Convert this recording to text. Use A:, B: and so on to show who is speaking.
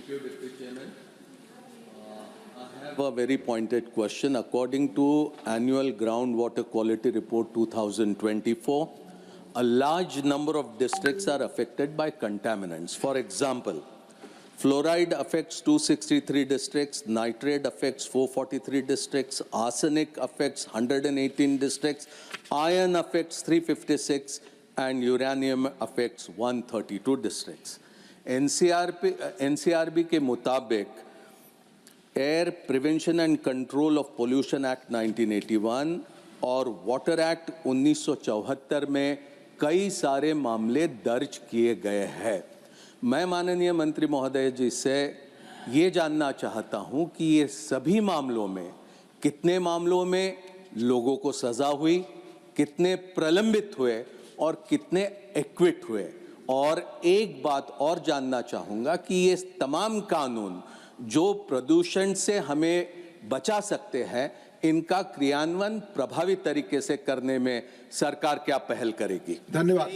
A: you, Deputy Chairman. I have a very pointed question. According to Annual Groundwater Quality Report 2024, a large number of districts are affected by contaminants. For example, fluoride affects 263 districts, nitrate affects 443 districts, arsenic affects 118 districts, iron affects 356, and uranium affects 132 districts. NCRB के मुताबिक air prevention and control of pollution act 1981 और water act 1974 में कई सारे मामले दर्ज किए गए हैं। मैं माननीय मंत्री महोदय जी से ये जानना चाहता हूँ कि ये सभी मामलों में कितने मामलों में लोगों को सज़ा हुई, कितने प्रलंबित हुए और कितने एक्विट हुए। और एक बात और जानना चाहूँगा कि ये तमाम कानून जो प्रदूषण से हमें बचा सकते हैं, इनका क्रियान्वयन प्रभावी तरीके से करने में सरकार क्या पहल करेगी?
B: धन्यवाद।